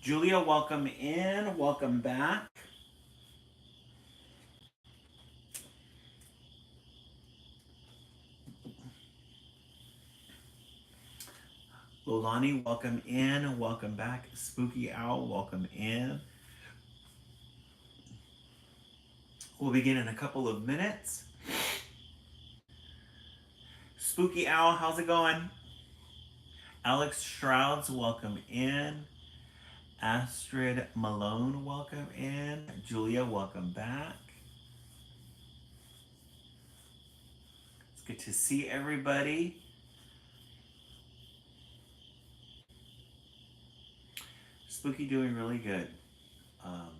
Julia, welcome in. Welcome back. Lolani, welcome in. Welcome back. Spooky Owl, welcome in. We'll begin in a couple of minutes. Spooky Owl, how's it going? Alex Shrouds, welcome in. Astrid Malone, welcome in. Julia, welcome back. It's good to see everybody. Spooky doing really good. Um,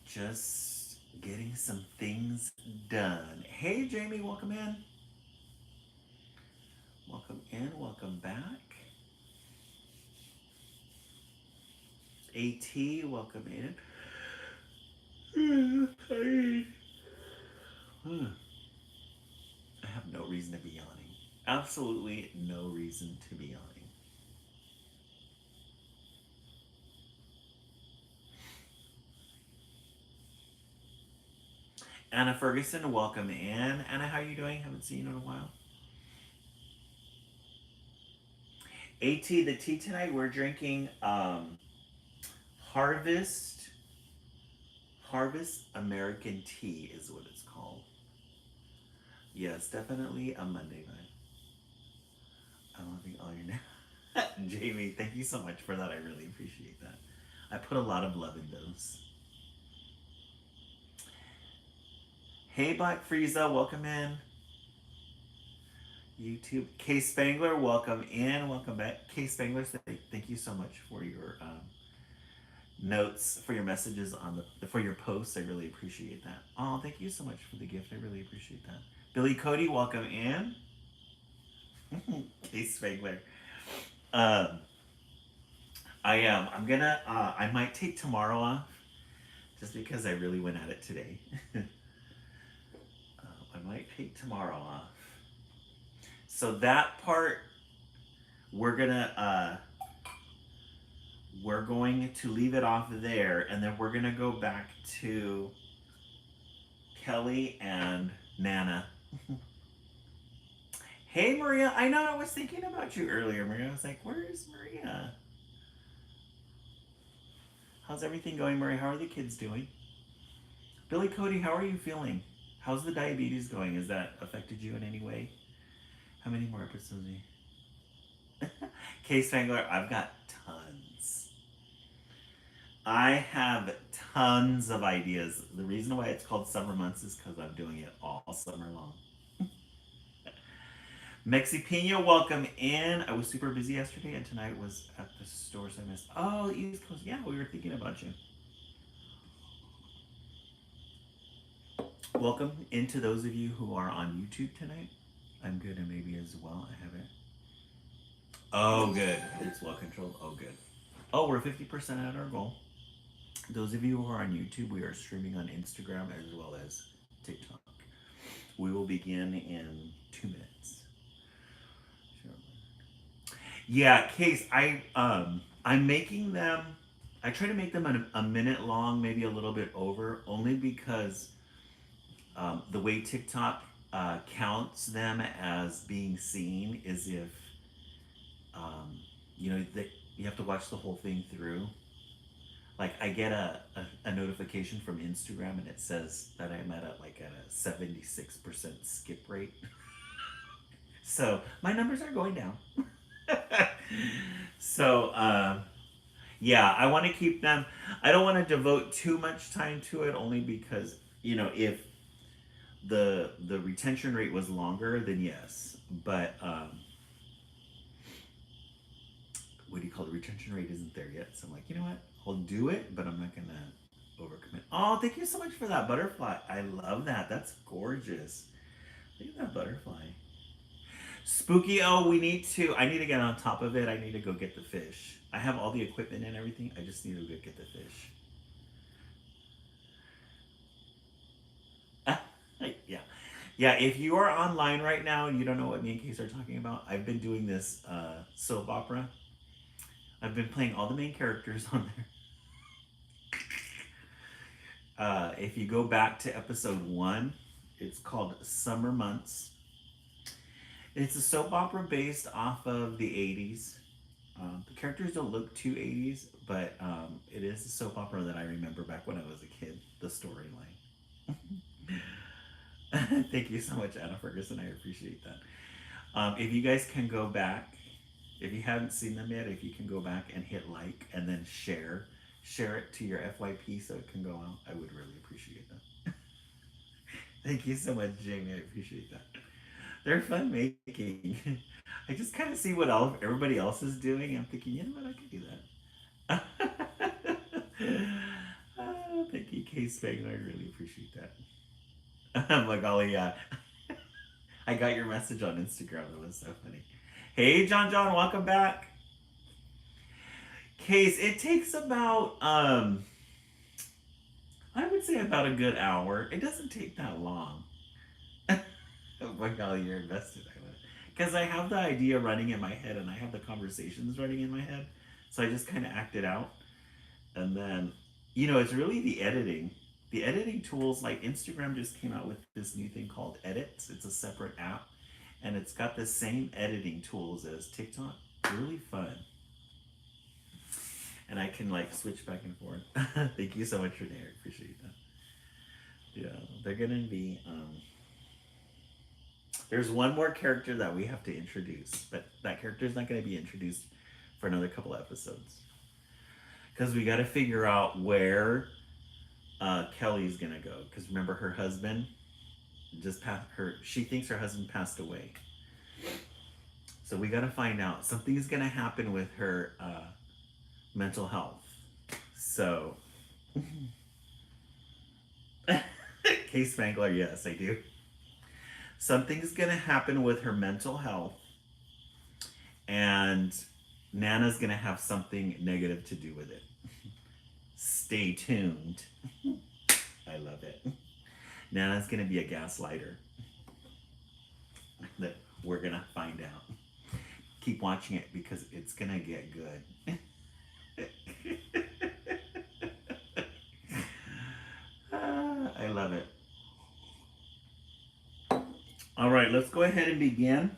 just getting some things done. Hey, Jamie, welcome in. Welcome in, welcome back. AT, welcome in. I have no reason to be yawning. Absolutely no reason to be yawning. Anna Ferguson, welcome in. Anna, how are you doing? Haven't seen you in a while. AT, the tea tonight, we're drinking Harvest American Tea is what it's called. Yes, definitely a Monday night. I'm loving all your names. Jamie, thank you so much for that. I really appreciate that. I put a lot of love in those. Hey, Black Frieza, welcome in. YouTube. Kay Spangler, welcome in. Welcome back. Kay Spangler, thank you so much for your notes, for your messages on for your posts. I really appreciate that. Oh, thank you so much for the gift. I really appreciate that. Billy Cody, welcome in. Kay Spangler. Um, I am. I'm gonna. I might take tomorrow off, just because I really went at it today. I might take tomorrow off. So that part, we're gonna. We're going to leave it off there, and then we're gonna go back to Kelly and Nana. Hey, Maria. I know I was thinking about you earlier, Maria. I was like, where is Maria? How's everything going, Maria? How are the kids doing? Billy Cody, how are you feeling? How's the diabetes going? Has that affected you in any way? How many more episodes? Case Spangler, I've got tons. I have tons of ideas. The reason why it's called Summer Months is because I'm doing it all summer long. Mexi Pina, welcome in. I was super busy yesterday, and tonight was at the store, so I missed. Oh, East Coast. Yeah, we were thinking about you. Welcome into those of you who are on YouTube tonight. I'm good, and maybe as well. I haven't. Oh, good. It's well controlled. Oh, good. Oh, we're 50% at our goal. Those of you who are on YouTube, we are streaming on Instagram as well as TikTok. We will begin in 2 minutes. Sure. Yeah, Case, I'm making them. I try to make them a minute long, maybe a little bit over, only because the way TikTok counts them as being seen is if you know that you have to watch the whole thing through. Like I get a notification from Instagram and it says that I'm at a 76% skip rate. So my numbers are going down. So yeah, I want to keep them. I don't want to devote too much time to it, only because if the retention rate was longer, then yes. But what do you call it? Retention rate isn't there yet. So I'm like, you know what? I'll do it, but I'm not gonna overcommit. Oh, thank you so much for that butterfly. I love that. That's gorgeous. Look at that butterfly. Spooky. Oh, I need to get on top of it. I need to go get the fish. I have all the equipment and everything. I just need to go get the fish. Yeah. Yeah, if you are online right now and you don't know what me and Case are talking about, I've been doing this soap opera. I've been playing all the main characters on there. If you go back to episode 1, it's called Summer Months. It's a soap opera based off of the 80s. The characters don't look too 80s, but it is a soap opera that I remember back when I was a kid, the storyline. Thank you so much, Anna Ferguson. I appreciate that. If you guys can go back, if you haven't seen them yet, if you can go back and hit like and then share it to your FYP so it can go out, I would really appreciate that. Thank you so much, Jamie. I appreciate that. They're fun making. I just kind of see what everybody else is doing. I'm thinking, you know what, I could do that. Thank you, Kay Spangler. I really appreciate that. My golly, I got your message on Instagram. That was so funny. Hey, John, welcome back. Case, it takes about, I would say about a good hour. It doesn't take that long. Oh my golly, you're invested. Because I have the idea running in my head and I have the conversations running in my head. So I just kind of act it out. And then, it's really the editing. The editing tools, like Instagram just came out with this new thing called Edits. It's a separate app. And it's got the same editing tools as TikTok. Really fun. And I can switch back and forth. Thank you so much, Renee. I appreciate that. Yeah, they're going to be... There's one more character that we have to introduce, but that character is not going to be introduced for another couple episodes. Because we got to figure out where Kelly's going to go. Because remember, her husband she thinks her husband passed away. So we got to find out. Something is going to happen with her mental health. So, Kay Spangler, yes, I do. Something's going to happen with her mental health, and Nana's going to have something negative to do with it. Stay tuned. I love it. Nana's going to be a gaslighter. That we're going to find out. Keep watching it because it's going to get good. I love it. All right, let's go ahead and begin.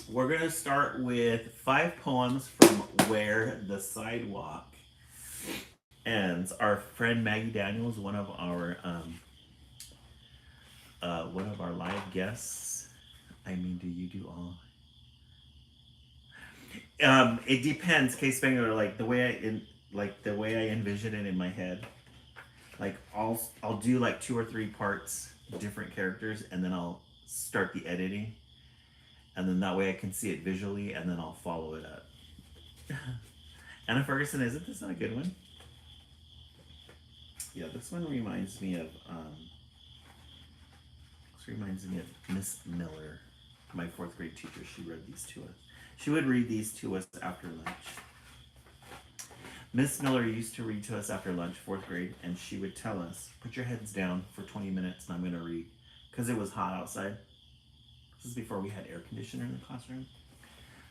We're going to start with 5 poems from Where the Sidewalk Ends. Our friend Maggie Daniels, one of our live guests. I mean, do you do all? It depends, Kay Spangler. The way I envision it in my head. I'll do 2 or 3 parts, different characters, and then I'll start the editing, and then that way I can see it visually, and then I'll follow it up. Anna Ferguson, isn't this not a good one? Yeah, this one reminds me of Miss Miller, my 4th grade teacher. She read these to us. She would read these to us after lunch. Miss Miller used to read to us after lunch, 4th grade, and she would tell us, put your heads down for 20 minutes and I'm going to read. Because it was hot outside. This is before we had air conditioner in the classroom.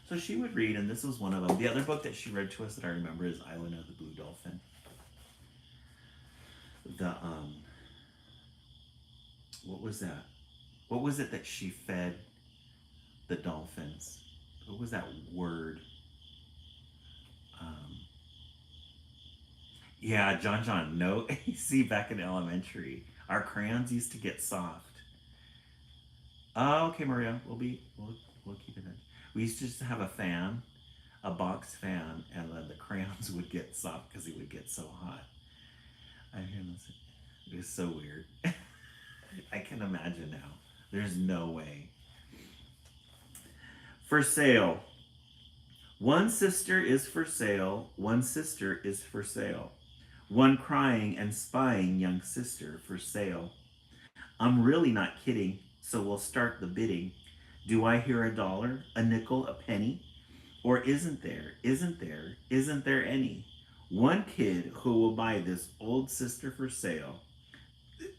So she would read, and this was one of them. The other book that she read to us that I remember is Island of the Blue Dolphin. What was that? What was it that she fed the dolphins? What was that word? Yeah, John. No, you see, back in elementary, our crayons used to get soft. Oh, okay, Maria. We'll keep it in. We used to just have a fan, a box fan, and then the crayons would get soft because it would get so hot. I hear this. It was so weird. I can imagine now. There's no way. For sale. One sister is for sale. One sister is for sale. One crying and spying young sister for sale. I'm really not kidding, so we'll start the bidding. Do I hear $1, a nickel, a penny? Or isn't there any? One kid who will buy this old sister for sale.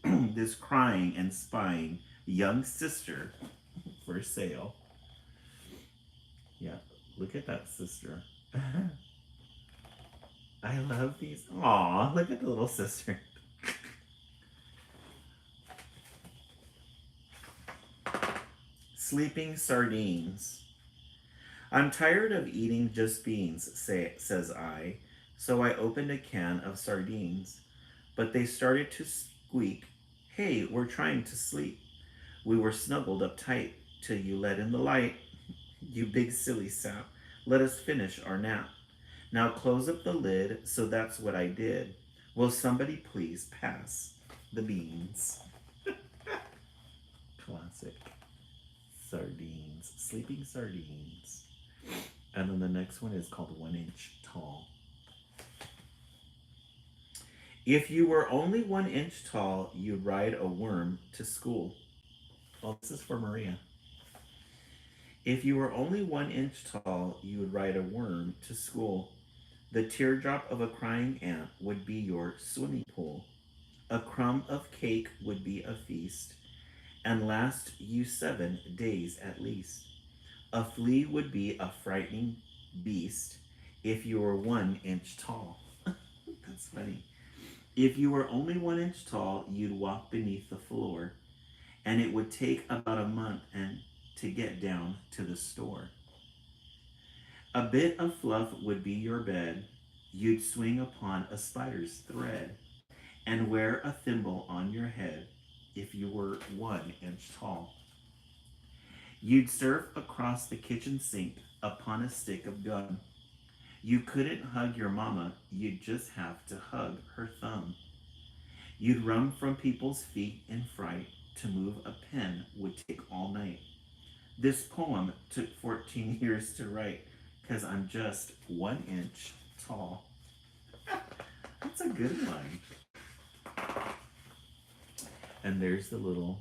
This crying and spying young sister for sale. Yeah, look at that sister. I love these. Aw, look at the little sister. Sleeping sardines. I'm tired of eating just beans, says I, so I opened a can of sardines. But they started to squeak. Hey, we're trying to sleep. We were snuggled up tight till you let in the light. You big silly sap. Let us finish our nap. Now close up the lid, so that's what I did. Will somebody please pass the beans? Classic. Sardines. Sleeping sardines. And then the next one is called 1 inch tall. If you were only 1 inch tall, you'd ride a worm to school. Well, this is for Maria. If you were only 1 inch tall, you would ride a worm to school. The teardrop of a crying ant would be your swimming pool. A crumb of cake would be a feast, and last you 7 days at least. A flea would be a frightening beast if you were 1 inch tall. That's funny. If you were only 1 inch tall, you'd walk beneath the floor, and it would take about a month to get down to the store. A bit of fluff would be your bed. You'd swing upon a spider's thread and wear a thimble on your head if you were 1 inch tall. You'd surf across the kitchen sink upon a stick of gum. You couldn't hug your mama, you'd just have to hug her thumb. You'd run from people's feet in fright. To move a pen would take all night. This poem took 14 years to write because I'm just 1 inch tall. That's a good one. And there's the little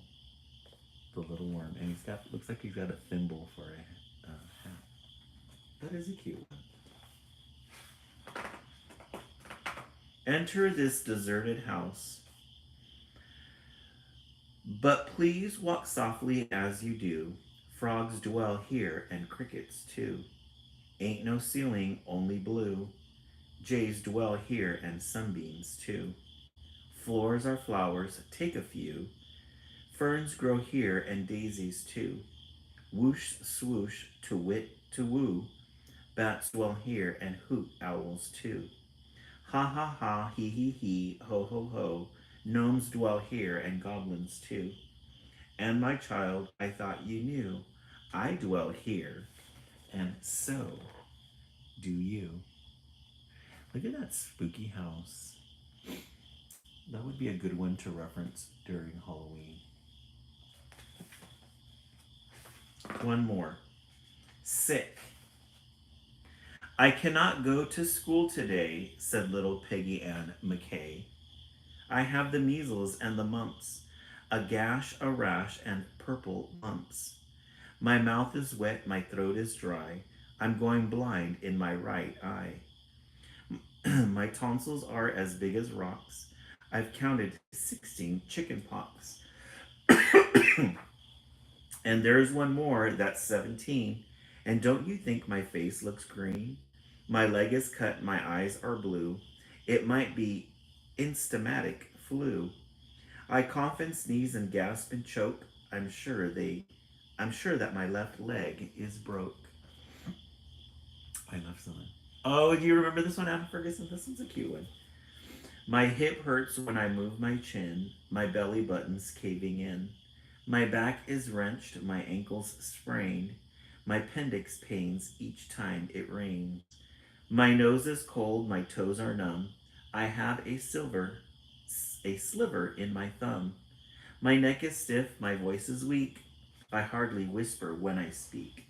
worm, and looks like he's got a thimble for a hat. That is a cute one. Enter this deserted house, but please walk softly as you do. Frogs dwell here and crickets too. Ain't no ceiling, only blue. Jays dwell here and sunbeams too. Floors are flowers, take a few. Ferns grow here and daisies too. Whoosh swoosh, to wit, to woo. Bats dwell here and hoot owls too. Ha ha ha, he, ho ho ho. Gnomes dwell here and goblins too. And my child, I thought you knew, I dwell here, and so do you. Look at that spooky house. That would be a good one to reference during Halloween. One more. Sick. I cannot go to school today, said little Peggy Ann McKay. I have the measles and the mumps, a gash, a rash, and purple lumps. My mouth is wet, my throat is dry. I'm going blind in my right eye. My tonsils are as big as rocks. I've counted 16 chicken pox. And there's one more, that's 17. And don't you think my face looks green? My leg is cut, my eyes are blue. It might be instamatic flu. I cough and sneeze and gasp and choke. I'm sure that my left leg is broke. I love someone. Oh, do you remember this one, Anna Ferguson? This one's a cute one. My hip hurts when I move my chin. My belly button's caving in. My back is wrenched, my ankles sprained. My appendix pains each time it rains. My nose is cold, my toes are numb. I have a sliver in my thumb. My neck is stiff, my voice is weak. I hardly whisper when I speak.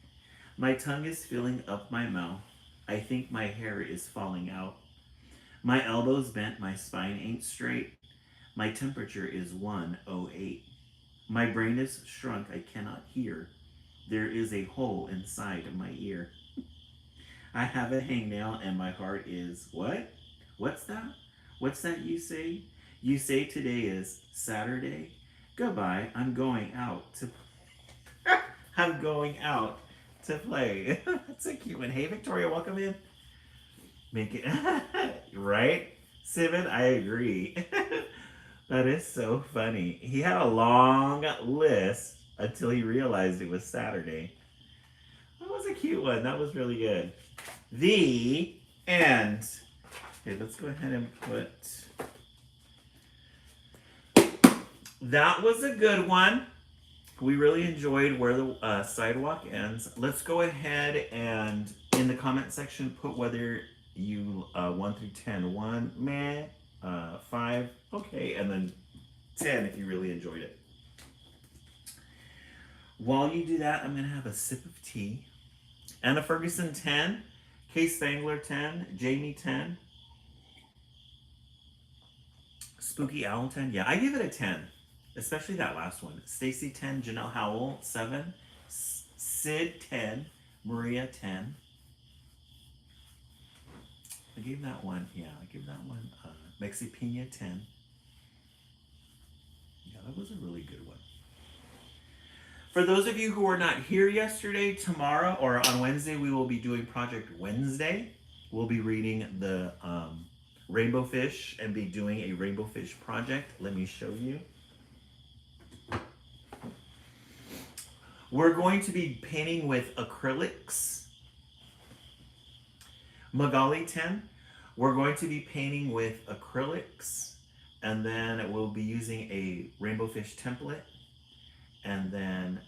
My tongue is filling up my mouth. I think my hair is falling out. My elbows bent, my spine ain't straight. My temperature is 108. My brain is shrunk, I cannot hear. There is a hole inside of my ear. I have a hangnail and my heart is, what? What's that? What's that you say? You say today is Saturday? Goodbye, I'm going out to I'm going out to play. That's a cute one. Hey Victoria, welcome in. Make it right, Simon. I agree. That is so funny. He had a long list until he realized it was Saturday. That was a cute one. That was really good. The end. Okay, let's go ahead and put. That was a good one. We really enjoyed where the sidewalk ends. Let's go ahead and in the comment section put whether you 1 through 10. 1, meh. 5, okay, and then 10 if you really enjoyed it. While you do that, I'm gonna have a sip of tea. Anna Ferguson 10, Kay Spangler 10, Jamie 10, Spooky Owl 10. Yeah, I give it a 10. Especially that last one. Stacy 10, Janelle Howell 7, Sid 10, Maria 10. I gave that one, Mexi Pina 10. Yeah, that was a really good one. For those of you who were not here yesterday, tomorrow or on Wednesday, we will be doing Project Wednesday. We'll be reading the Rainbow Fish and be doing a Rainbow Fish project. Let me show you. We're going to be painting with acrylics. Magali 10. We're going to be painting with acrylics, and then we'll be using a Rainbow Fish template, and then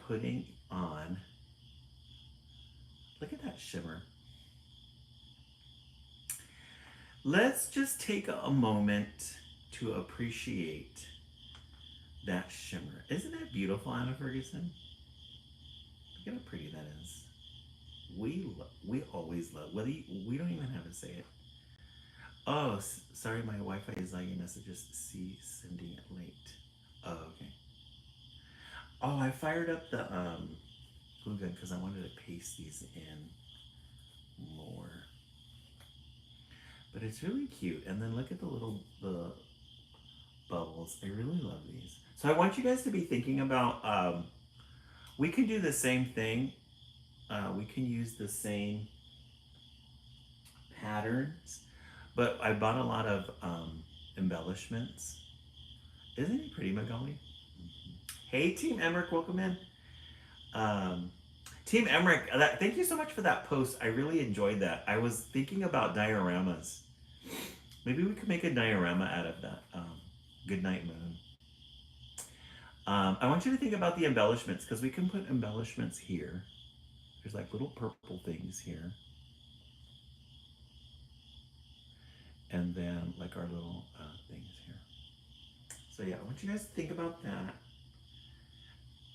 putting on, look at that shimmer. Let's just take a moment to appreciate that shimmer. Isn't that beautiful, Anna Ferguson? Look at how pretty that is. We always love, we don't even have to say it. Oh, sorry, my Wi-Fi is lagging messages. See, sending it late. Oh, okay. Oh, I fired up the glue gun because I wanted to paste these in more. But it's really cute. And then look at the bubbles. I really love these. So I want you guys to be thinking about, we can do the same thing. We can use the same patterns, but I bought a lot of embellishments. Isn't he pretty, Magali? Hey, Team Emmerich, welcome in. Team Emmerich, thank you so much for that post. I really enjoyed that. I was thinking about dioramas. Maybe we could make a diorama out of that. Goodnight Moon. I want you to think about the embellishments because we can put embellishments here. There's like little purple things here. And then like our little things here. So yeah, I want you guys to think about that.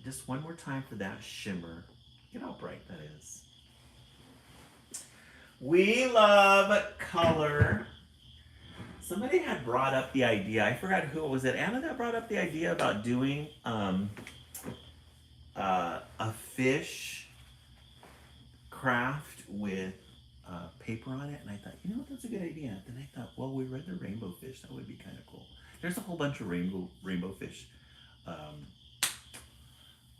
Just one more time for that shimmer. Look at how bright that is. We love color. Somebody had brought up the idea. I forgot who it was. It Anna that brought up the idea about doing a fish craft with paper on it, and I thought, you know what, that's a good idea. Then I thought, well, we read the Rainbow Fish. That would be kind of cool. There's a whole bunch of rainbow fish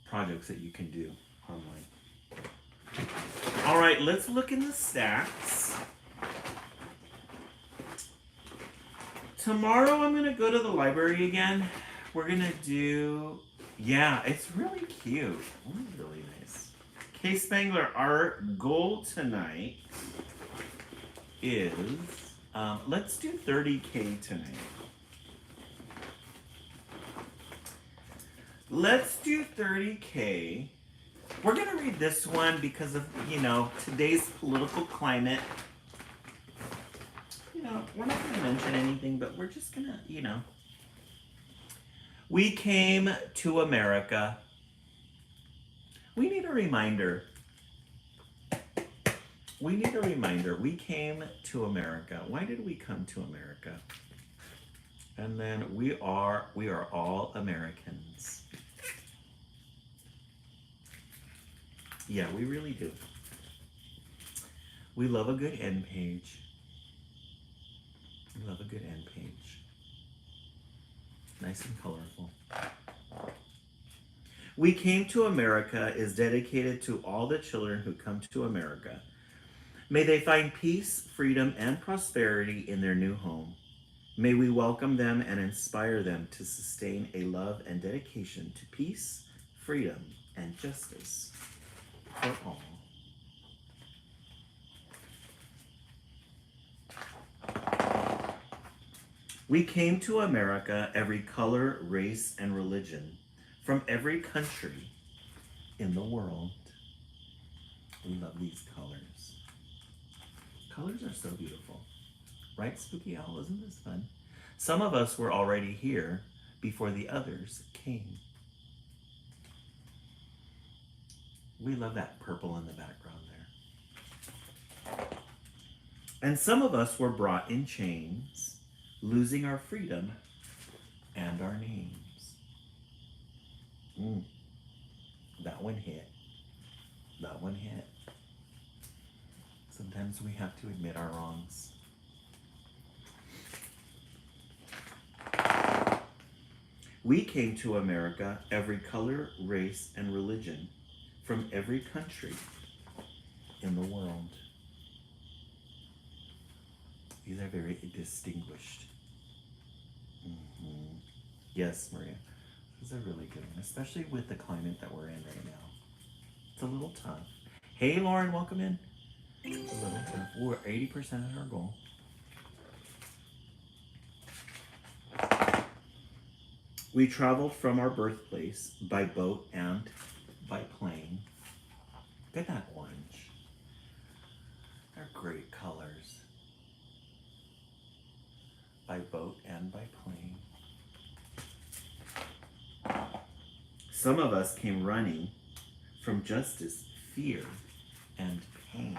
projects that you can do online. All right, let's look in the stacks. Tomorrow I'm gonna go to the library again. We're gonna do, yeah, it's really cute. Really nice. Kay Spangler, our goal tonight is, let's do 30K tonight. Let's do 30K. We're gonna read this one because of, today's political climate. We're not gonna mention anything, but we're just gonna, We came to America. We need a reminder. We came to America. Why did we come to America? And then we are all Americans. Yeah, we really do. We love a good end page. We love a good end page. Nice and colorful. We Came to America is dedicated to all the children who come to America. May they find peace, freedom, and prosperity in their new home. May we welcome them and inspire them to sustain a love and dedication to peace, freedom, and justice for all. We came to America, every color, race, and religion, from every country in the world. We love these colors. Colors are so beautiful. Right, Spooky Owl? Isn't this fun? Some of us were already here before the others came. We love that purple in the background there. And some of us were brought in chains, losing our freedom and our names. That one hit. That one hit. Sometimes we have to admit our wrongs. We came to America, every color, race, and religion, from every country in the world. These are very distinguished. Yes, Maria. This is a really good one, especially with the climate that we're in right now. It's a little tough. Hey, Lauren, welcome in. It's a little tough. We're 80% at our goal. We traveled from our birthplace by boat and by plane. Look at that orange. They're great colors. By boat and by plane. Some of us came running from justice, fear, and pain.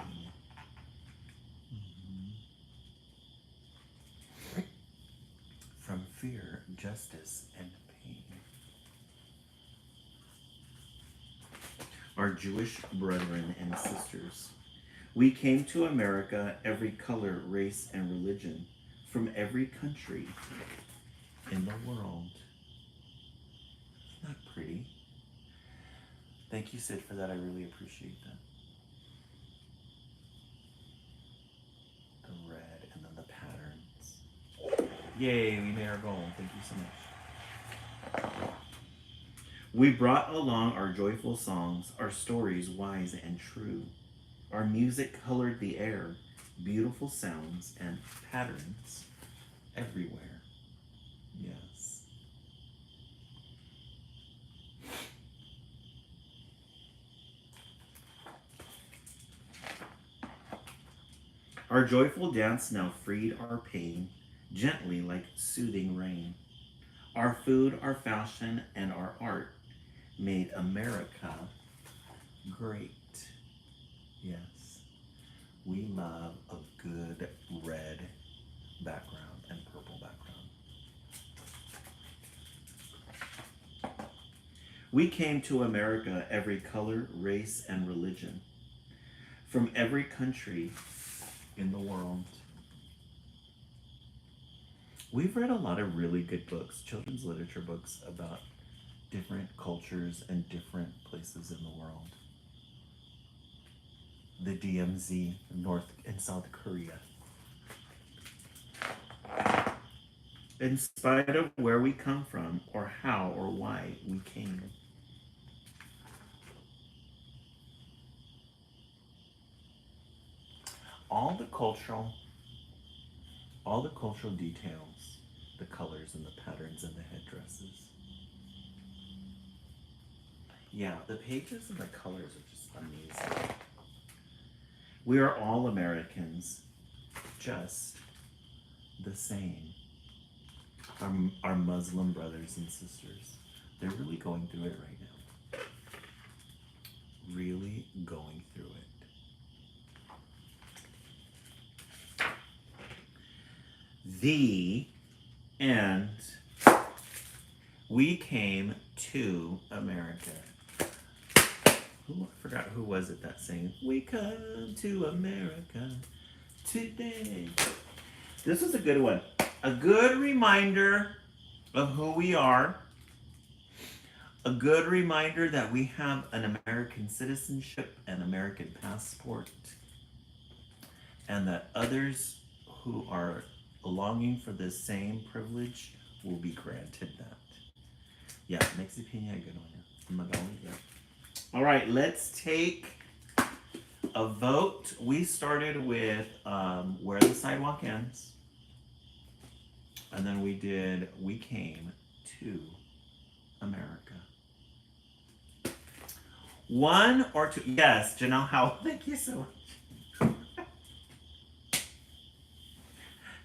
From fear, justice, and pain. Our Jewish brethren and sisters, we came to America, every color, race, and religion, from every country in the world. Isn't that pretty? Thank you, Sid, for that. I really appreciate that. The red and then the patterns. Yay, we made our goal. Thank you so much. We brought along our joyful songs, our stories wise and true. Our music colored the air, beautiful sounds and patterns everywhere. Yes. Our joyful dance now freed our pain, gently like soothing rain. Our food, our fashion, and our art made America great. Yes, we love a good red background and purple background. We came to America, every color, race, and religion, from every country in the world. We've read a lot of really good books, children's literature books about different cultures and different places in the world. The DMZ, North and South Korea. In spite of where we come from or how or why we came. All the cultural details, the colors and the patterns and the headdresses. Yeah, the pages and the colors are just amazing. We are all Americans, just the same. Our Muslim brothers and sisters, they're really going through it right now. Really going through it. The end. We came to America. I forgot who was it that sang, "We come to America today." This was a good one. A good reminder of who we are. A good reminder that we have an American citizenship, an American passport. and that others who are longing for the same privilege will be granted that. Yeah, Mexipina, good one. Magali, yeah. All right, let's take a vote. We started with Where the Sidewalk Ends, and then we did We Came to America. One or two? Yes, Janelle Howell. Thank you so much.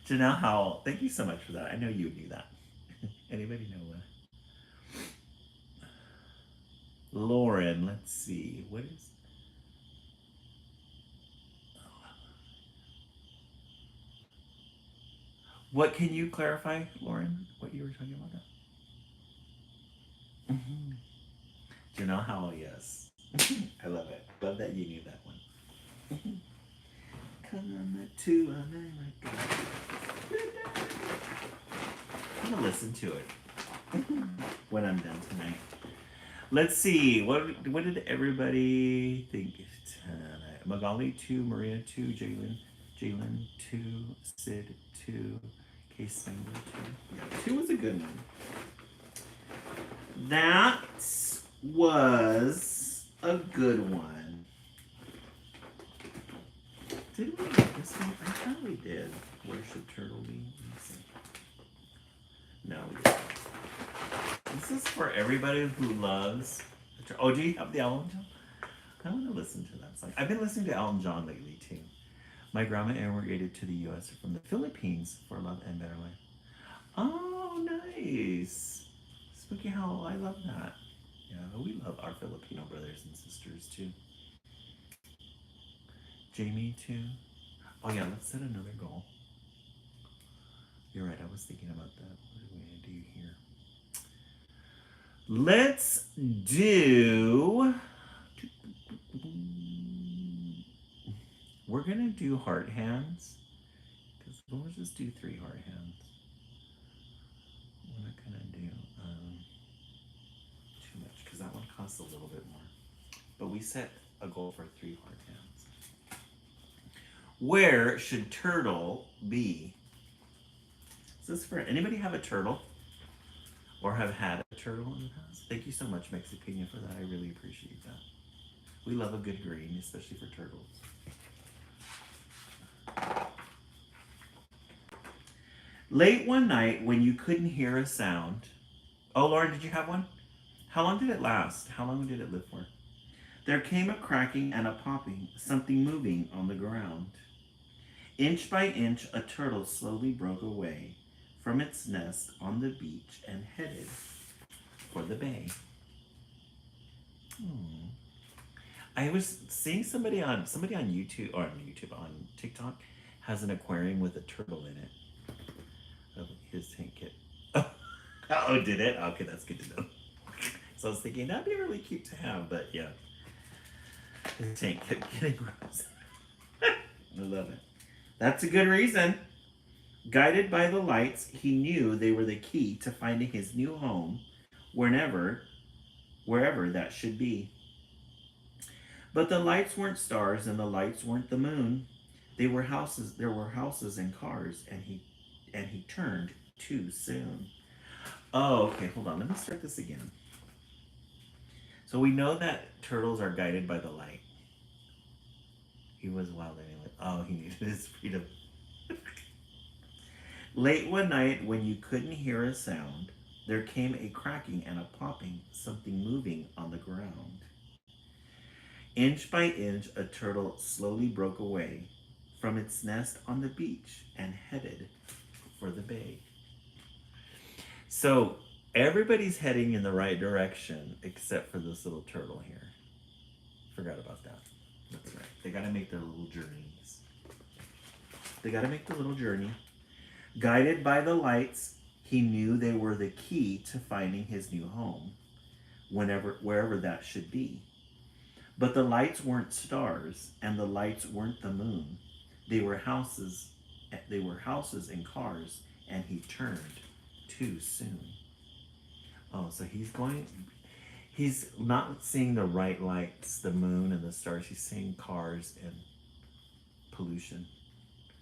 Janelle Howell, thank you so much for that. I know you knew that. Anybody know what? Lauren, let's see. What is. What can you clarify, Lauren? What you were talking about? That? Mm-hmm. Janelle Howell, yes. I love it. Love that you knew that one. Come to America. I'm gonna listen to it when I'm done tonight. Let's see. What did everybody think tonight? Magali 2, Maria 2, Jalen 2, Sid 2, Case Spangler 2. Yeah, 2 was a good one. That was a good one. Did we get this one? I thought we did. Where should turtle be? Let me see. No, we didn't. This is for everybody who loves. Oh, do you have the Elton John? I want to listen to that song. I've been listening to Elton John lately too. My grandma immigrated to the U.S. from the Philippines for love and better life. Oh, nice. Spooky Howl, I love that. Yeah, we love our Filipino brothers and sisters too. Jamie too. Oh yeah, let's set another goal. You're right, I was thinking about that. What are we going to do here? Let's do. We're gonna do heart hands. Because we'll just do 3 heart hands. We're not gonna do too much because that one costs a little bit more. But we set a goal for 3 heart hands. Where should turtle be? Is this for anybody have a turtle? Or have had a turtle in the past? Thank you so much, Mexipina, for that. I really appreciate that. We love a good green, especially for turtles. Late one night when you couldn't hear a sound. Oh, Lauren, did you have one? How long did it last? How long did it live for? There came a cracking and a popping, something moving on the ground. Inch by inch, a turtle slowly broke away from its nest on the beach and headed for the bay. I was seeing somebody on YouTube or on TikTok has an aquarium with a turtle in it. Of his tank kit. Oh, did it? Okay, that's good to know. So I was thinking that'd be really cute to have, but yeah. His tank kit getting gross. I love it. That's a good reason. Guided by the lights, he knew they were the key to finding his new home, wherever that should be. But the lights weren't stars and the lights weren't the moon. There were houses and cars, and he turned too soon. Oh, okay, hold on. Let me start this again. So we know that turtles are guided by the light. He was wild anyway. Oh, he needed his freedom. Late one night, when you couldn't hear a sound, there came a cracking and a popping, something moving on the ground. Inch by inch, a turtle slowly broke away from its nest on the beach and headed for the bay. So everybody's heading in the right direction except for this little turtle here. Forgot about that. That's right. They got to make their little journeys. They got to make the little journey. Guided by the lights, he knew they were the key to finding his new home, wherever that should be. But the lights weren't stars, and the lights weren't the moon. They were houses and cars, and he turned too soon. Oh, so he's not seeing the right lights, the moon and the stars. He's seeing cars and pollution.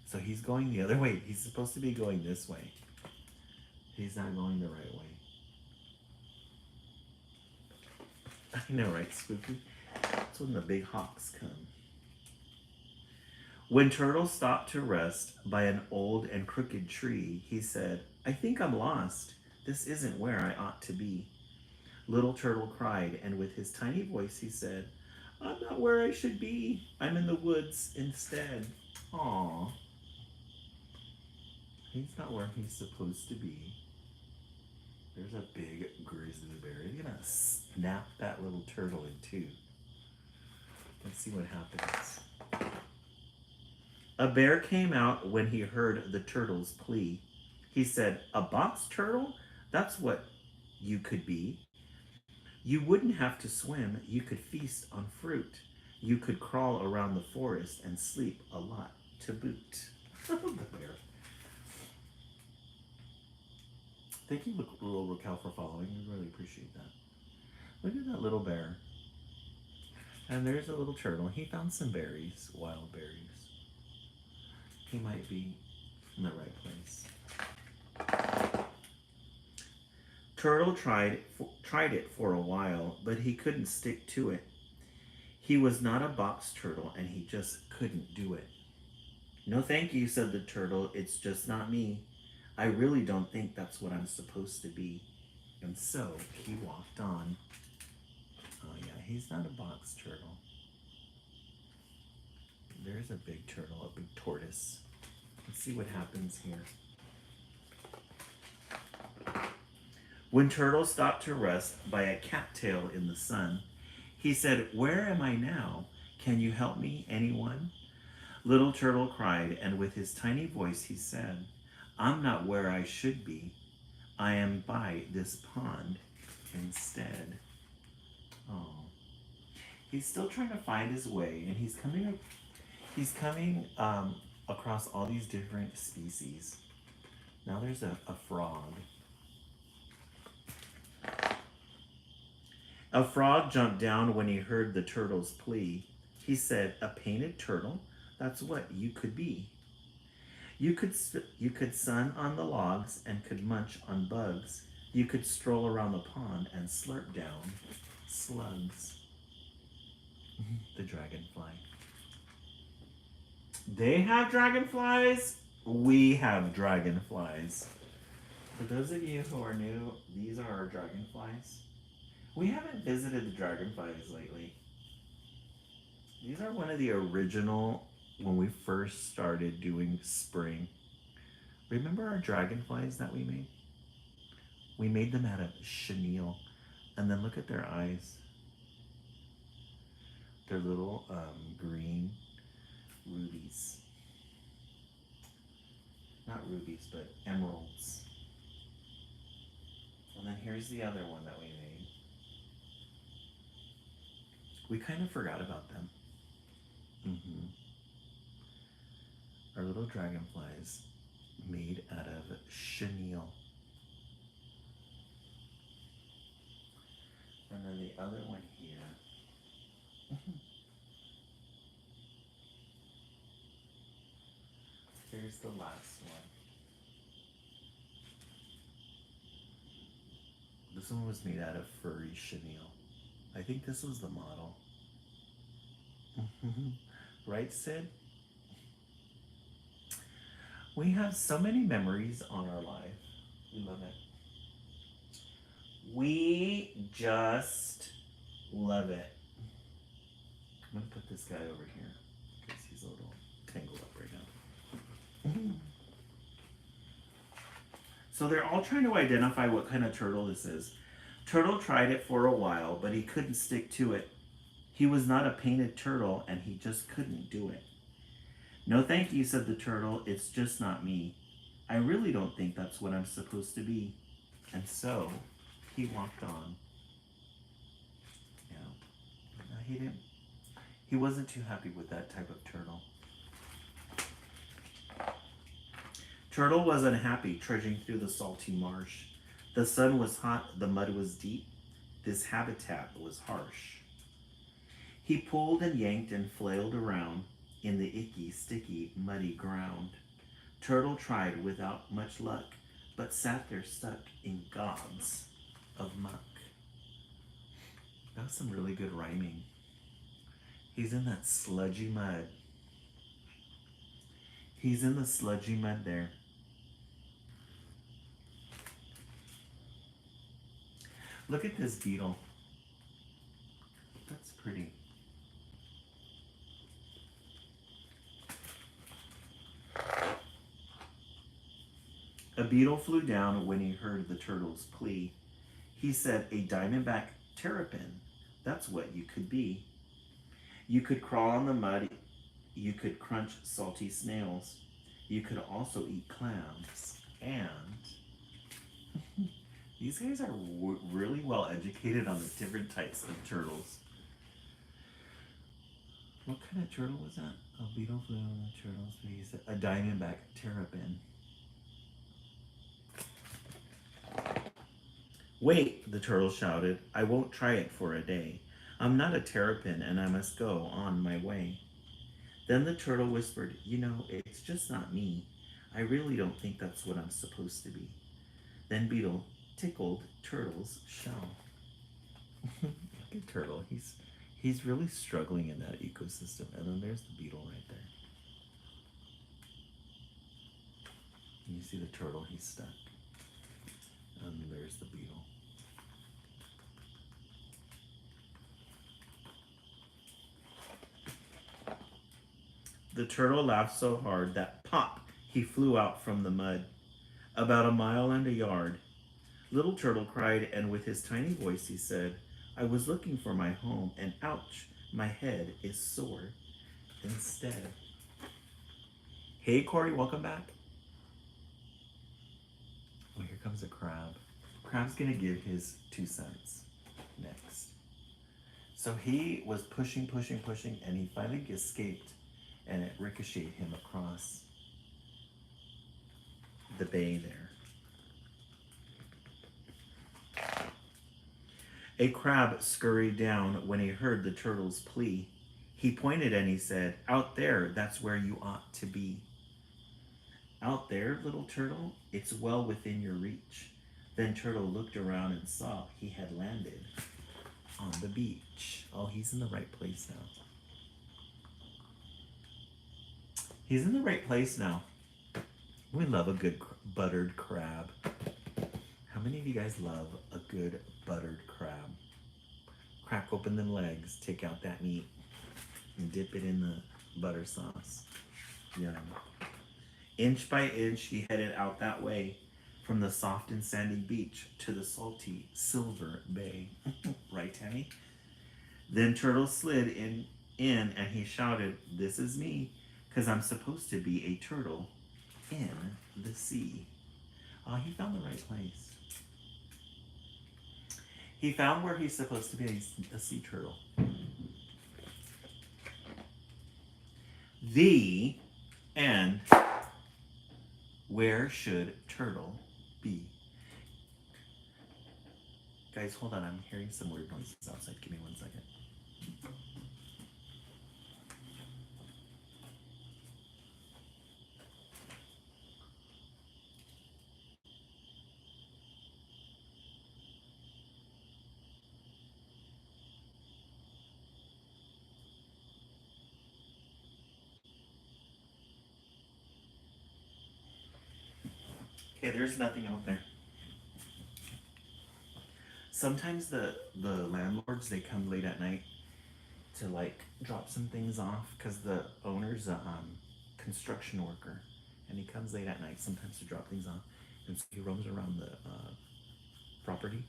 So he's going the other way. He's supposed to be going this way. He's not going the right way. I know, right, Spooky? That's when the big hawks come. When Turtle stopped to rest by an old and crooked tree, he said, I think I'm lost. This isn't where I ought to be. Little Turtle cried, and with his tiny voice he said, I'm not where I should be. I'm in the woods instead. Aww. He's not where he's supposed to be. There's a big grizzly bear. He's gonna snap that little turtle in two. Let's see what happens. A bear came out when he heard the turtle's plea. He said, a box turtle? That's what you could be. You wouldn't have to swim. You could feast on fruit. You could crawl around the forest and sleep a lot to boot. The bear. Thank you, little Raquel, for following. We really appreciate that. Look at that little bear. And there's a little turtle. He found some berries, wild berries. He might be in the right place. Turtle tried it for a while, but he couldn't stick to it. He was not a box turtle, and he just couldn't do it. No thank you, said the turtle. It's just not me. I really don't think that's what I'm supposed to be. And so he walked on. Oh yeah, he's not a box turtle. There's a big turtle, a big tortoise. Let's see what happens here. When Turtle stopped to rest by a cattail in the sun, he said, where am I now? Can you help me, anyone? Little Turtle cried, and with his tiny voice he said, I'm not where I should be. I am by this pond instead. Oh. He's still trying to find his way, and he's coming across all these different species. Now there's a frog. A frog jumped down when he heard the turtle's plea. He said, a painted turtle? That's what you could be. You could sun on the logs and could munch on bugs. You could stroll around the pond and slurp down slugs. The dragonfly. They have dragonflies. We have dragonflies. For those of you who are new, these are our dragonflies. We haven't visited the dragonflies lately. These are one of the original, when we first started doing spring. Remember our dragonflies that we made? We made them out of chenille. And then look at their eyes. They're little green rubies. Not rubies, but emeralds. And then here's the other one that we made. We kind of forgot about them. Our little dragonflies made out of chenille. And then the other one here. Here's the last one. This one was made out of furry chenille. I think this was the model. Right, Sid? We have so many memories on our life. We love it. We just love it. I'm going to put this guy over here because he's a little tangled up right now. So they're all trying to identify what kind of turtle this is. Turtle tried it for a while, but he couldn't stick to it. He was not a painted turtle, and he just couldn't do it. No thank you, said the turtle. It's just not me. I really don't think that's what I'm supposed to be. And so he walked on. Yeah. He wasn't too happy with that type of turtle. Turtle was unhappy, trudging through the salty marsh. The sun was hot, the mud was deep. This habitat was harsh. He pulled and yanked and flailed around. in the icky, sticky, muddy ground. Turtle tried without much luck, but sat there stuck in gobs of muck. That's some really good rhyming. He's in that sludgy mud. He's in the sludgy mud there. Look at this beetle. That's pretty. A beetle flew down when he heard the turtle's plea. He said, a diamondback terrapin, that's what you could be. You could crawl on the mud, you could crunch salty snails, you could also eat clams, and these guys are really well educated on the different types of turtles. What kind of turtle was that? A beetle flew on the turtles, but he said, a diamondback terrapin. Wait, the turtle shouted, I won't try it for a day. I'm not a terrapin and I must go on my way. Then the turtle whispered, you know, it's just not me. I really don't think that's what I'm supposed to be. Then Beetle tickled Turtle's shell. Look at Turtle, he's really struggling in that ecosystem. And then there's the beetle right there. And you see the turtle, he's stuck. And there's the beetle. The turtle laughed so hard that pop, he flew out from the mud. About a mile and a yard. Little Turtle cried, and with his tiny voice he said, I was looking for my home, and ouch, my head is sore instead. Hey Corey, welcome back. Oh, here comes a crab. Crab's gonna give his 2 cents next. So he was pushing, and he finally escaped, and it ricocheted him across the bay there. A crab scurried down when he heard the turtle's plea. He pointed and he said, out there, that's where you ought to be. Out there, little turtle, it's well within your reach. Then Turtle looked around and saw he had landed on the beach. Oh, he's in the right place now. He's in the right place now. We love a good buttered crab. How many of you guys love a good buttered crab? Crack open them legs, take out that meat, and dip it in the butter sauce. Yum. Inch by inch, he headed out that way, from the soft and sandy beach to the salty silver bay. Right, Tammy? Then Turtle slid in and he shouted, this is me, 'cause I'm supposed to be a turtle in the sea. Oh, he found the right place. He found where he's supposed to be, a sea turtle. The end. Where should Turtle be? Guys, hold on. I'm hearing some weird noises outside. Give me 1 second. Okay, there's nothing out there. Sometimes the landlords, they come late at night to like drop some things off because the owner's a construction worker, and he comes late at night sometimes to drop things off, and so he roams around the property.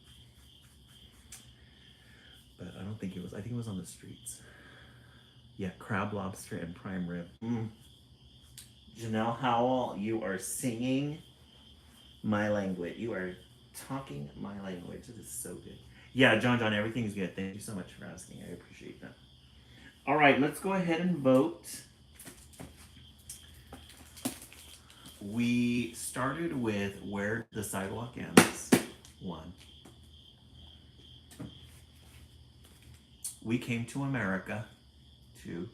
But I don't think it was. I think it was on the streets. Yeah, crab, lobster, and prime rib. Janelle Howell, you are singing my language. You are talking my language. It is so good. Yeah, John, everything's good. Thank you so much for asking. I appreciate that. All right, let's go ahead and vote. We started with Where the Sidewalk Ends. 1. We Came to America. 2.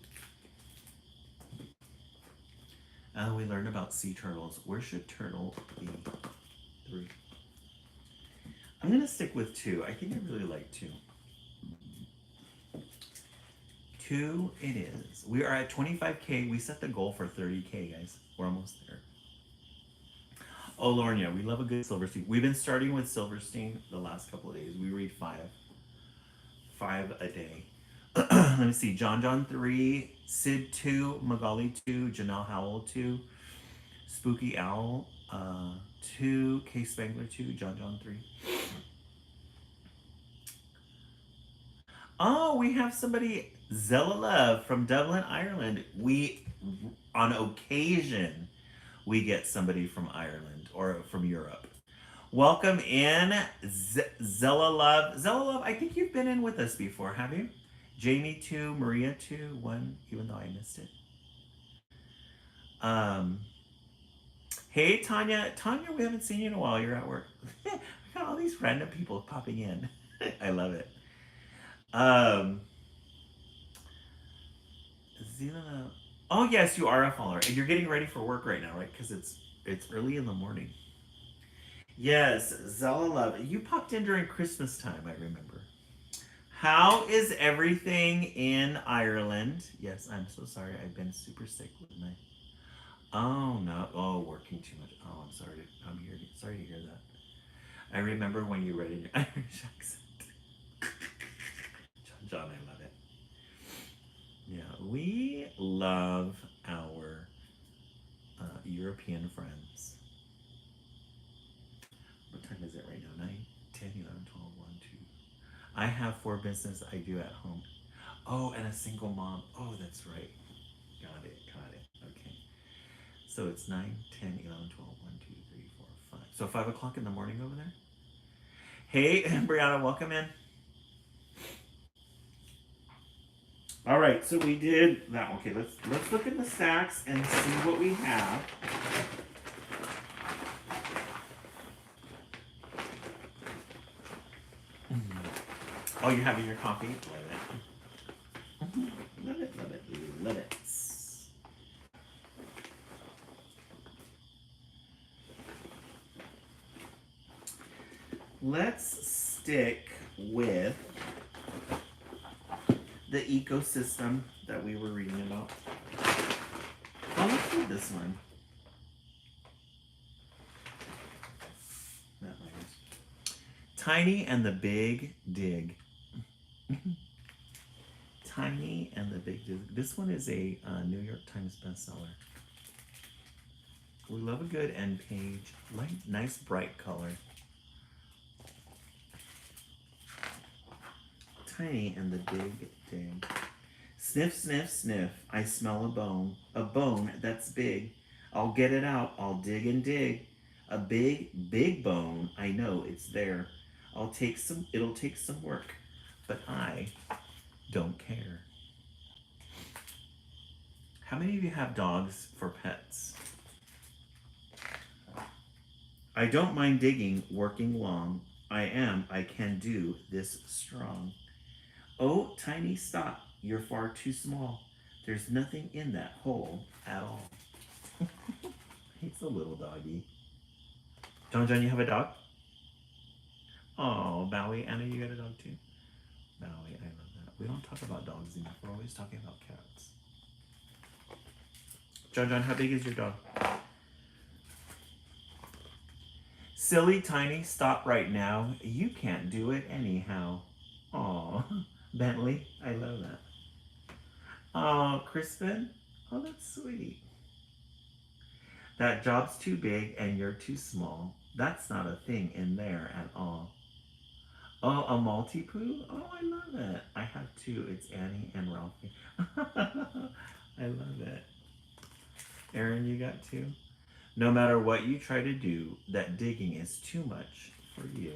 We learned about sea turtles. Where should turtle be? 3. I'm going to stick with 2. I think I really like 2. 2 it is. We are at 25K. We set the goal for 30K, guys. We're almost there. Oh, Lorna, we love a good Silverstein. We've been starting with Silverstein the last couple of days. We read 5. 5 a day. Let me see. John 3, Sid 2, Magali 2, Janelle Howell 2, Spooky Owl 2, K Spangler 2, John 3. Oh, we have somebody, Zella Love from Dublin, Ireland. We, on occasion, we get somebody from Ireland or from Europe. Welcome in, Zella Love. Zella Love, I think you've been in with us before, have you? Jamie 2, Maria 2, 1, even though I missed it. Hey, Tanya. Tanya, we haven't seen you in a while. You're at work. I got all these random people popping in. I love it. Zila. Oh, yes, you are a follower. And you're getting ready for work right now, right? Because it's early in the morning. Yes, Zella Love. You popped in during Christmas time, I remember. How is everything in Ireland? Yes, I'm so sorry. I've been super sick with my... Oh, no. Oh, working too much. Oh, I'm sorry. I'm here. Sorry to hear that. I remember when you read in your Irish accent. John, I love it. Yeah, we love our European friends. What time is it right now? 9, 10, 11, 12, 1, 2. I have 4 business I do at home. Oh, and a single mom. Oh, that's right. Got it. Okay. So it's 9, 10, 11, 12, 1, 2, 3, 4, 5. So 5 o'clock in the morning over there? Hey, Brianna, welcome in. All right, so we did that. Okay, let's look at the stacks and see what we have. Oh, you're having your coffee? Love it. Love it. Let's stick with the ecosystem that we were reading about. Oh, let's read this one. That matters. Tiny and the Big Dig. Tiny and the Big Dig. This one is a New York Times bestseller. We love a good end page. Nice bright color. Tiny and the Big Dig. Sniff, sniff, sniff. I smell a bone. A bone that's big. I'll get it out. I'll dig and dig. A big, big bone. I know it's there. It'll take some work, but I don't care. How many of you have dogs for pets? I don't mind digging, working long. I can do this strong. Oh, tiny, stop. You're far too small. There's nothing in that hole at all. He's a little doggy. John, you have a dog? Oh, Bowie. Anna, you got a dog too? Bowie, I love that. We don't talk about dogs enough. We're always talking about cats. John, how big is your dog? Silly, tiny, stop right now. You can't do it anyhow. Aw, Bentley, I love that. Oh, Crispin, oh, that's sweet. That job's too big and you're too small. That's not a thing in there at all. Oh, a Maltipoo? Oh, I love it. I have 2. It's Annie and Ralphie. I love it. Aaron, you got 2? No matter what you try to do, that digging is too much for you.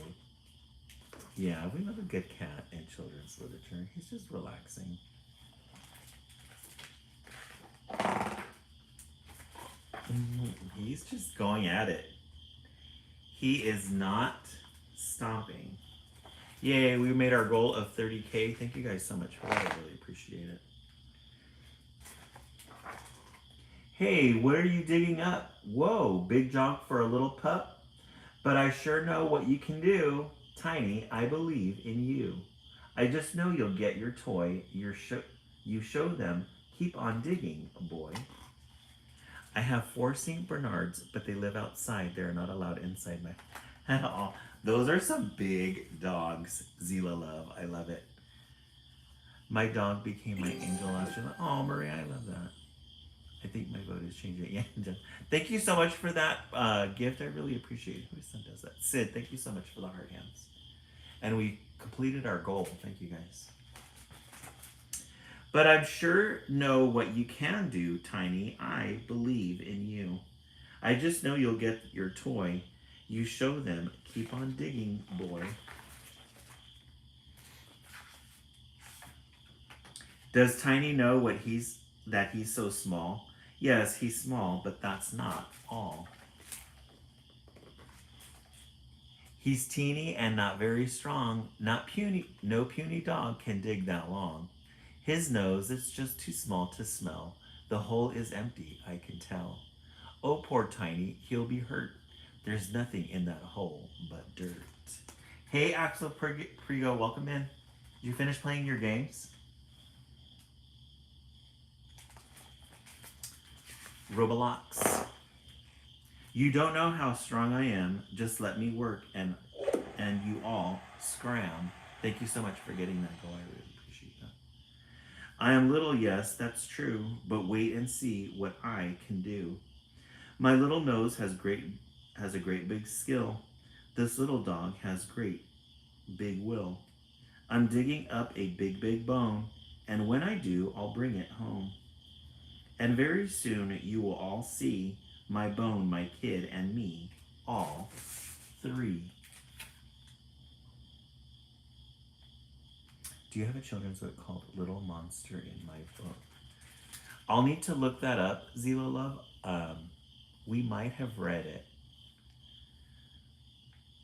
Yeah, we love a good cat in children's literature. He's just relaxing. He's just going at it. He is not stopping. Yay, we made our goal of 30K. Thank you guys so much for that. I really appreciate it. Hey, what are you digging up? Whoa, big jog for a little pup? But I sure know what you can do. Tiny, I believe in you. I just know you'll get your toy. You show them. Keep on digging, boy. I have four St. Bernards, but they live outside. They're not allowed inside my at all. Those are some big dogs, Zila love. I love it. My dog became my angel last year. Oh, Maria, I love that. I think my vote is changing. Yeah, Jen. Thank you so much for that gift. I really appreciate it. Who sent us that? Sid, thank you so much for the heart hands. And we completed our goal. Thank you guys. But I'm sure know what you can do, Tiny. I believe in you. I just know you'll get your toy. You show them. Keep on digging, boy. Does Tiny know that he's so small? Yes, he's small, but that's not all. He's teeny and not very strong. Not puny. No puny dog can dig that long. His nose is just too small to smell. The hole is empty, I can tell. Oh, poor Tiny, he'll be hurt. There's nothing in that hole but dirt. Hey, Axel Prigo, welcome in. You finished playing your games? Roblox. You don't know how strong I am. Just let me work and you all scram. Thank you so much for getting that goal. I really appreciate that. I am little, yes, that's true, but wait and see what I can do. My little nose has a great big skill. This little dog has great big will. I'm digging up a big bone, and when I do, I'll bring it home. And very soon you will all see my bone, my kid, and me, all three. Do you have a children's book called Little Monster in My Book? I'll need to look that up, Zila Love. We might have read it.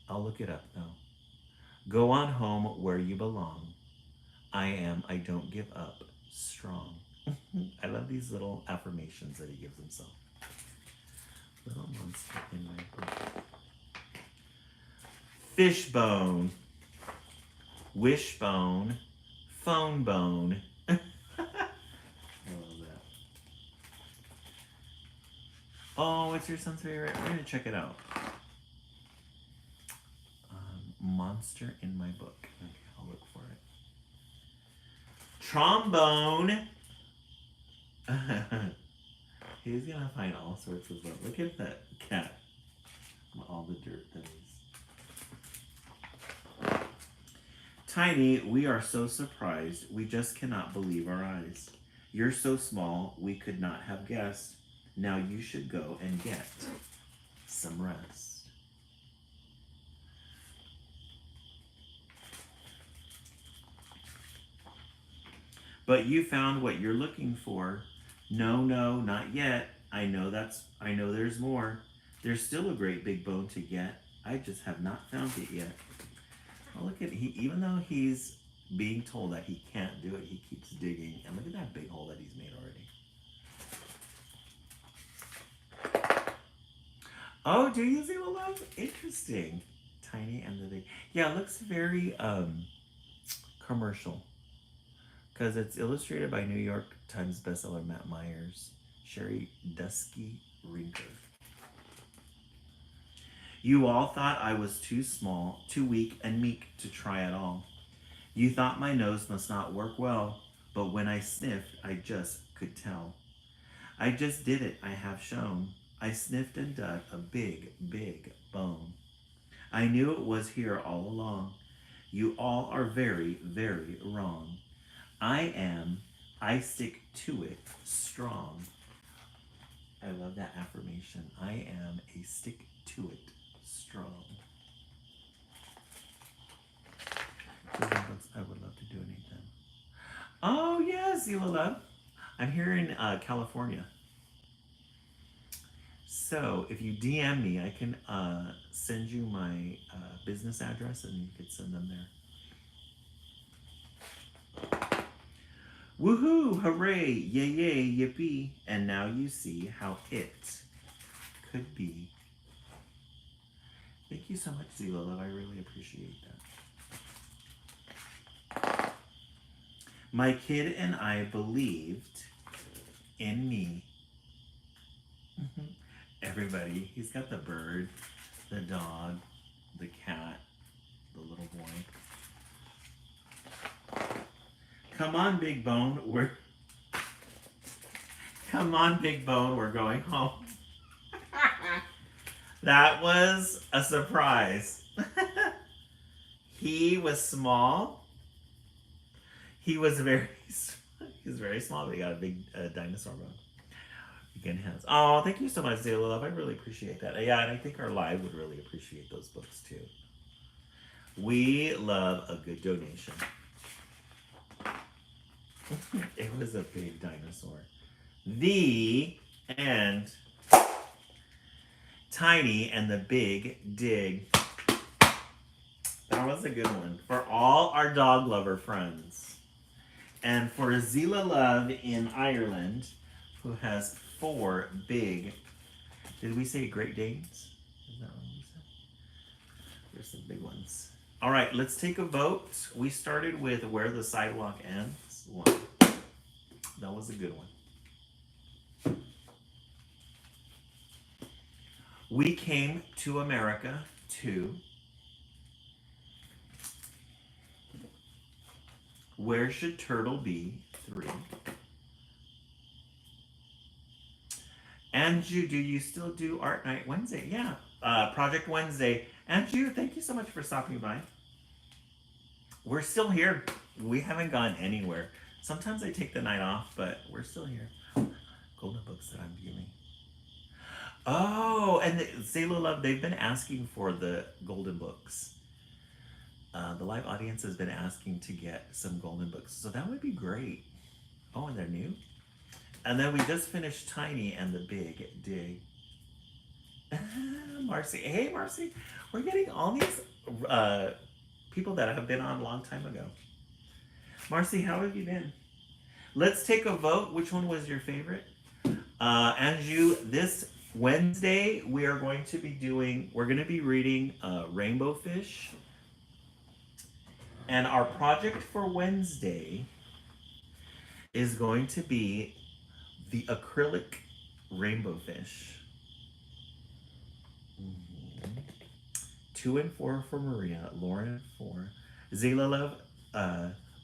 I'll look it up though. Go on home where you belong. I don't give up, strong. I love these little affirmations that he gives himself. Little monster in my book. Fishbone. Wishbone. Phone bone. I love that. Oh, what's your son's favorite? We're gonna check it out. Monster in my book. Okay, I'll look for it. Trombone. He's gonna find all sorts of love. Look at that cat. All the dirt that is. Tiny, we are so surprised. We just cannot believe our eyes. You're so small, we could not have guessed. Now you should go and get some rest. But you found what you're looking for. No, not yet. I know there's more. There's still a great big bone to get. I just have not found it yet. Oh, look at even though he's being told that he can't do it, he keeps digging. And look at that big hole that he's made already. Oh, do you see the love? Interesting. Tiny and the big. Yeah, it looks very commercial. Because it's illustrated by New York Times bestseller Matt Myers, Sherry Dusky Rinker. You all thought I was too small, too weak and meek to try at all. You thought my nose must not work well, but when I sniffed, I just could tell. I just did it, I have shown. I sniffed and dug a big bone. I knew it was here all along. You all are very wrong. I stick to it strong. I love that affirmation. I am a stick to it strong. I would love to do anything. Oh yes, Zila. I'm here in California. So if you DM me, I can send you my business address and you could send them there. Woohoo! Hooray! Yay! Yay! Yippee! And now you see how it could be. Thank you so much, Zila Love. I really appreciate that. My kid and I believed in me. Everybody. He's got the bird, the dog, the cat, the little boy. Come on, Big Bone. Come on, Big Bone. We're going home. That was a surprise. He was small. He was very small, but he got a big dinosaur bone. Big hands. Oh, thank you so much, Zayla Love. I really appreciate that. Yeah, and I think our live would really appreciate those books too. We love a good donation. It was a big dinosaur. The end. Tiny and the Big Dig. That was a good one. For all our dog lover friends. And for Zila Love in Ireland, who has 4 big, did we say Great Danes? Is that what we said? There's some big ones. All right, let's take a vote. We started with Where the Sidewalk Ends. 1. That was a good one. We Came to America. 2. Where Should Turtle Be? 3. Andrew, do you still do Art Night Wednesday? Yeah, Project Wednesday. Andrew, thank you so much for stopping by. We're still here. We haven't gone anywhere. Sometimes I take the night off, but we're still here. Golden books that I'm viewing. Oh, and Zayla Love, they've been asking for the golden books. The live audience has been asking to get some golden books, so that would be great. Oh, and they're new? And then we just finished Tiny and the Big Dig. Marcy. Hey, Marcy. We're getting all these people that have been on a long time ago. Marcy, how have you been? Let's take a vote. Which one was your favorite? Andrew, this Wednesday, we're going to be reading Rainbow Fish. And our project for Wednesday is going to be the acrylic Rainbow Fish. 2 and 4 for Maria, Lauren 4, Zayla Love,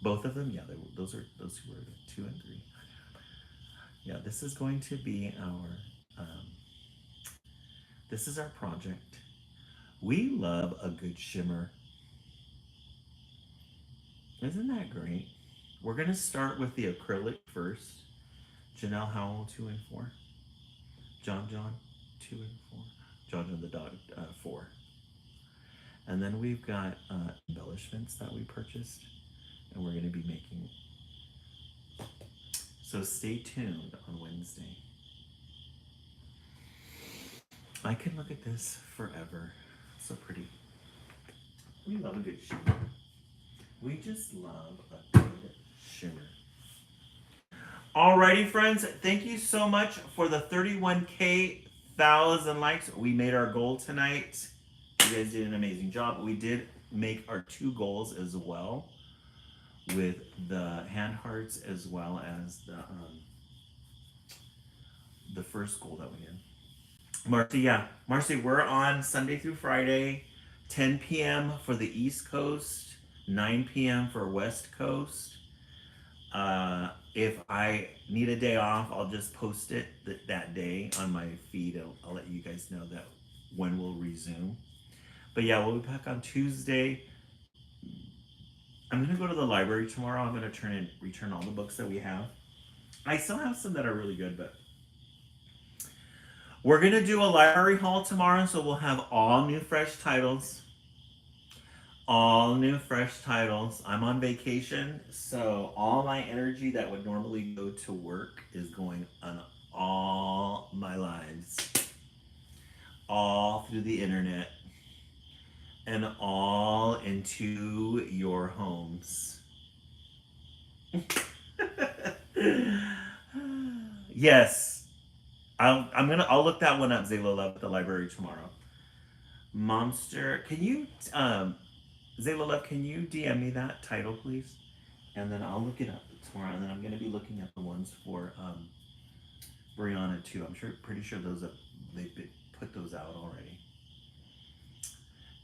both of them. Yeah, those who were 2 and 3. Yeah, this is going to be our. This is our project. We love a good shimmer. Isn't that great? We're gonna start with the acrylic first. Janelle Howell 2 and 4. John 2 and 4. John the dog 4. And then we've got embellishments that we purchased, and we're going to be making. So stay tuned on Wednesday. I can look at this forever. So pretty. We love a good shimmer. We just love a good shimmer. Alrighty, friends. Thank you so much for the 31,000 likes. We made our goal tonight. You guys did an amazing job. We did make our 2 goals as well, with the hand hearts as well as the first goal that we did. Marcy, yeah. Marcy, we're on Sunday through Friday, 10 p.m. for the East Coast, 9 p.m. for West Coast. If I need a day off, I'll just post it that day on my feed. I'll let you guys know that when we'll resume. But yeah, we'll be back on Tuesday. I'm going to go to the library tomorrow. I'm going to return all the books that we have. I still have some that are really good, but we're going to do a library haul tomorrow, so we'll have all new fresh titles. All new fresh titles. I'm on vacation, so all my energy that would normally go to work is going on all my lives. All through the internet. And all into your homes. Yes. I'll look that one up, Zayla Love, at the library tomorrow. Monster. Can you Zayla Love, can you DM me that title, please? And then I'll look it up tomorrow. And then I'm gonna be looking at the ones for Brianna too. Pretty sure they've put those out already.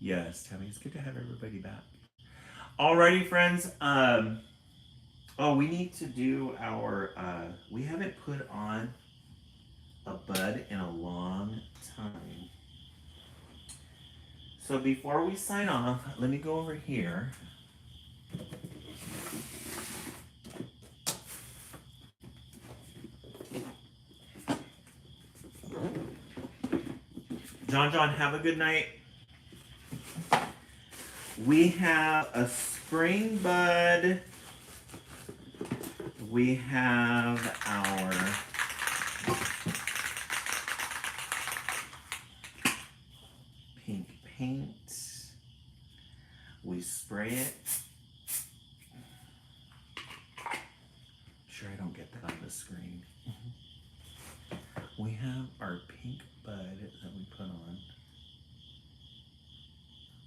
Yes, Tammy, it's good to have everybody back. Alrighty, friends. Oh, we need to do our we haven't put on a bud in a long time. So before we sign off, let me go over here. John, have a good night. We have a spring bud. We have our pink paint. We spray it. Sure, I don't get that on the screen. We have our pink bud that we put on.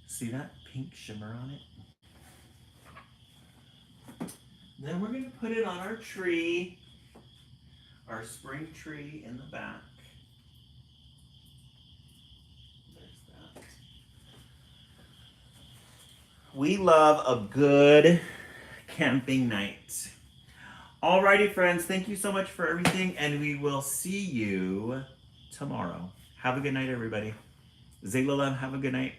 See that pink shimmer on it? Then we're going to put it on our tree, our spring tree in the back. There's that. We love a good camping night. Alrighty, friends, thank you so much for everything, and we will see you tomorrow. Have a good night, everybody. Zayla Love, have a good night.